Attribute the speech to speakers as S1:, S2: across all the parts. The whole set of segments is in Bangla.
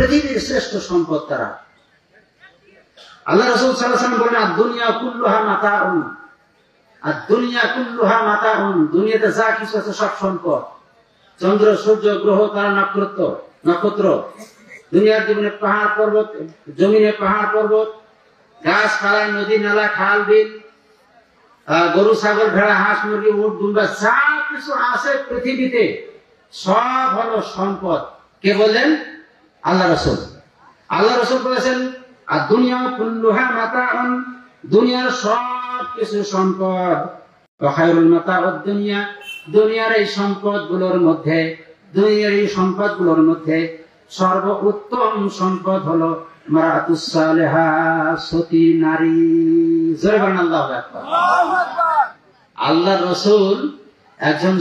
S1: পৃথিবীর শ্রেষ্ঠ সম্পদ তারা। আল্লাহ রাসূল সাল্লাল্লাহু আলাইহি ওয়াসাল্লাম বলেন, আদ-দুনিয়া কুল্লুহা মাতাউন, আদ-দুনিয়া কুল্লুহা মাতাউন, দুনিয়াতে যা কিছু আছে সব সম্পদ। চন্দ্র, সূর্য, গ্রহ, তারা, নক্ষত্র, দুনিয়ার জীবনে পাহাড় পর্বত, জমিনে পাহাড় পর্বত, গাছপালা, নদী নালা, খাল বিল, গরু ছাগল ভেড়া হাঁস মুরগি উট দুম্বা যা কিছু আছে পৃথিবীতে সব হলো সম্পদ। কে বললেন? আল্লাহ রাসূল। আল্লাহ রাসূল বলেছেন, আর দুনিয়া কুল্লুহা মাতাউন, দুনিয়ার সব কিছু সম্পদ। ওয়া খায়রুল মাতাউদ দুনিয়া, দুনিয়ার এই সম্পদগুলোর মধ্যে, দুনিয়ার এই সম্পদগুলোর মধ্যে সর্বোত্তম সম্পদ হলো মারাতুস সালেহা, সতী নারী। জোরে বলেন আল্লাহু আকবার। আল্লাহ রাসূল একজন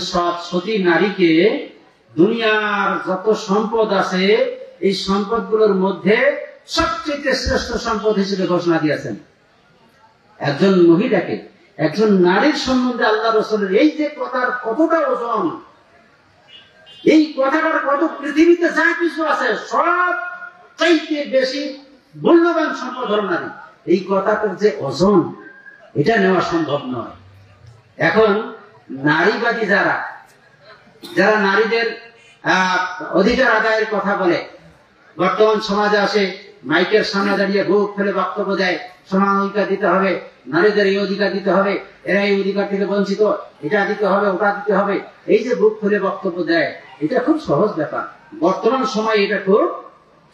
S1: সতী নারীকে দুনিয়ার যত সম্পদ আছে এই সম্পদগুলোর মধ্যে সবচেয়ে শ্রেষ্ঠ সম্পদ হিসেবে ঘোষণা দিয়েছেন। একজন মহিলাকে, একজন নারীর সম্বন্ধে আল্লাহ রাসূলের এই যে কথার কতটা ওজন, এই কথাটার কত, পৃথিবীতে যা কিছু আছে সব চাইতে বেশি মূল্যবান সম্পদ হল নারী, এই কথাটার যে ওজন এটা নেওয়া সম্ভব নয়। এখন নারীবাদী যারা নারীদের অধিকার আদায়ের কথা বলে, বর্তমান সমাজে আসে মাইকের সামনে দাঁড়িয়ে বুক ফেলে বক্তব্য দেয়, সমান অধিকার দিতে হবে, নারীদের এই অধিকার দিতে হবে, এরা এই অধিকার থেকে বঞ্চিত, এটা দিতে হবে, ওটা দিতে হবে, এই যে বুক ফেলে বক্তব্য দেয়, এটা খুব সহজ ব্যাপার। বর্তমান সময় এটা খুব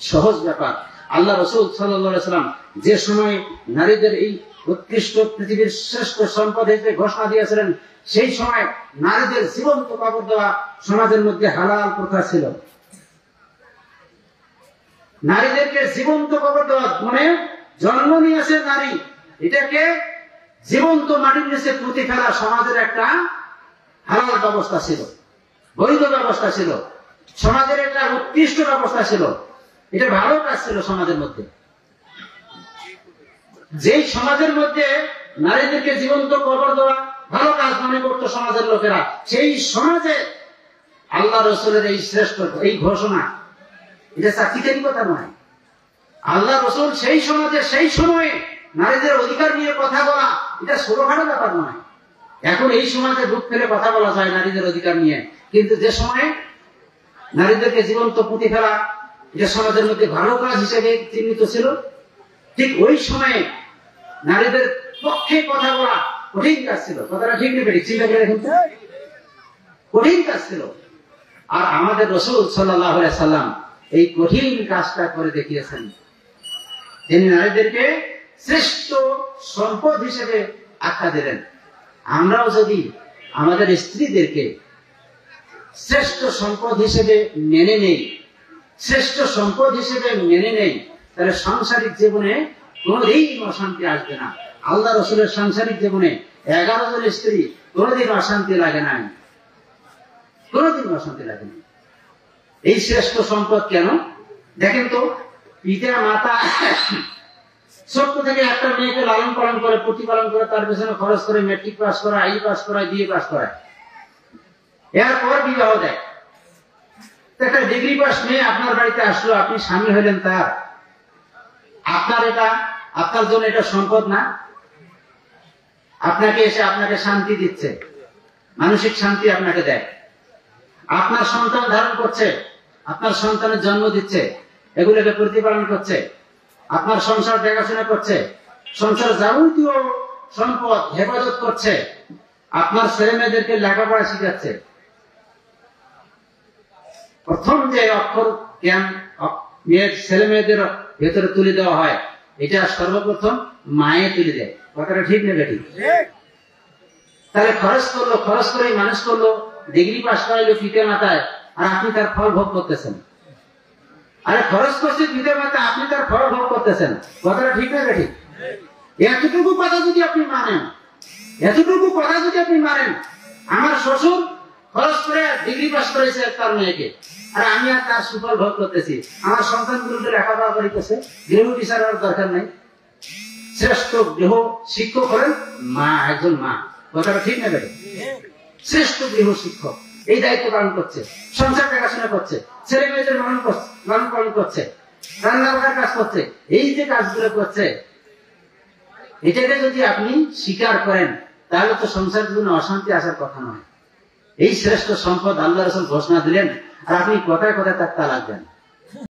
S1: সহজ ব্যাপার। আল্লাহ রাসূল সাল্লাল্লাহু আলাইহি ওয়াসাল্লাম যে সময় নারীদের এই উৎকৃষ্ট পৃথিবীর শ্রেষ্ঠ সম্পদ হিসেবে ঘোষণা দিয়েছিলেন, সেই সময় নারীদের জীবন্ত কবর দেওয়া সমাজের মধ্যে হালাল প্রথা ছিল। নারীদেরকে জীবন্ত কবর দেওয়া মানে জন্ম নিয়েছে নারী, এটাকে জীবন্ত মাটির নিচে পুঁতে ফেলা সমাজের একটা হালাল ব্যবস্থা ছিল, বৈধ ব্যবস্থা ছিল, সমাজের একটা উৎকৃষ্ট ব্যবস্থা ছিল, এটা ভালো কাজ ছিল সমাজের মধ্যে। যেই সমাজের মধ্যে নারীদেরকে জীবন্ত কবর দেওয়া ভালো কাজ মনে করত সমাজের লোকেরা, সেই সমাজে আল্লাহ রাসূলের এই শ্রেষ্ঠ এই ঘোষণা, এটা চাকরিকারী কথা নয়। আল্লাহ রাসূল সেই সমাজে সেই সময়ে নারীদের অধিকার নিয়ে কথা বলা, এটা ছোটখাটো ব্যাপার নয়। এখন এই সমাজে বুক ফেলে কথা বলা যায় নারীদের অধিকার নিয়ে, কিন্তু যে সময়ে নারীদেরকে জীবন্ত পুঁতে ফেলা এটা সমাজের মধ্যে ভালো কাজ হিসেবে চিহ্নিত ছিল, ঠিক ওই সময়ে নারীদের পক্ষে কথা বলা কঠিন কাজ ছিল। কথাটা ঠিক নেবে, চিন্তা করে দেখুন, কঠিন কাজ ছিল। আর আমাদের রাসূল সাল্লাল্লাহু আলাইহি সাল্লাম এই কঠিন কাজটা করে দেখিয়েছেন। তিনি নারীদেরকে শ্রেষ্ঠ সম্পদ হিসেবে আখ্যা দিলেন। আমরাও যদি আমাদের স্ত্রীদেরকে শ্রেষ্ঠ সম্পদ হিসেবে মেনে নেই, শ্রেষ্ঠ সম্পদ হিসেবে মেনে নেই, তাহলে সাংসারিক জীবনে কোনোদিন অশান্তি আসবে না। আল্লাহ রাসূলের সাংসারিক জীবনে 11 জন স্ত্রী, কোনোদিন অশান্তি লাগে নাই, কোনোদিন অশান্তি লাগে নাই। এই শ্রেষ্ঠ সম্পদ কেন দেখেন তো, পিতা মাতা ছোট্ট থেকে একটা মেয়েকে লালন পালন করে, প্রতিপালন করে, তার পেছনে খরচ করে, মেট্রিক পাস করায়, আই পাস করায়, বিএ পাস করায়, এরপর বিবাহ দেয়। একটা ডিগ্রি পাস মেয়ে আপনার বাড়িতে আসলো, আপনি স্বামী হইলেন তার, আপনার জন্য এটা সম্পদ না? আপনাকে এসে আপনাকে শান্তি দিচ্ছে, মানসিক শান্তি আপনাকে দেয়, আপনার সন্তান ধারণ করছে, আপনার সন্তানের জন্ম দিচ্ছে, এগুলোকে প্রতিপালন করছে, আপনার সংসার দেখাশোনা করছে, সংসার যাবতীয় সম্পদ হেফাজত করছে, আপনার ছেলে মেয়েদেরকে লেখাপড়া শিখাচ্ছে। প্রথম যে অক্ষর জ্ঞান মেয়ের ছেলে মেয়েদের ভেতরে তুলে দেওয়া হয়, এটা সর্বপ্রথম মায়ে তুলে দেয়। কথাটা ঠিক নেবে? ঠিক। তাহলে খরচ করে মানুষ করলো, ডিগ্রি পাস করাইলো পিতা মাতায়, আর আপনি তার ফল ভোগ করতেছেন। আরে খরচ করছে পিতা মাতা, আপনি তার ফল ভোগ করতেছেন। কথাটা ঠিক নেবে? ঠিক। এতটুকু কথা যদি আপনি মানেন, এতটুকু কথা যদি আপনি মানেন, আমার শ্বশুর খরচ করে ডিগ্রি পাস করেছে তার মেয়েকে, আর আমি আর তার সুফল ভোগ করতেছি, আমার সন্তানগুলোকে লেখাপড়া করিতেছে, গৃহ টিচার আর দরকার নেই। শ্রেষ্ঠ গৃহ শিক্ষক হলেন মা, একজন মা। কথাটা ঠিক নেবে? শ্রেষ্ঠ গৃহ শিক্ষক এই দায়িত্ব পালন করছে, সংসার দেখাশোনা করছে, ছেলে মেয়েদের লালন পালন করছে, রান্নার কাজ করছে, এই যে কাজগুলো করছে, এটাকে যদি আপনি স্বীকার করেন তাহলে তো সংসারের জন্য অশান্তি আসার কথা নয়। এই শ্রেষ্ঠ সম্পদ আল্লাহ রাসূল ঘোষণা দিলেন, আর আপনি কথায় কথায় তার তালাক দেন।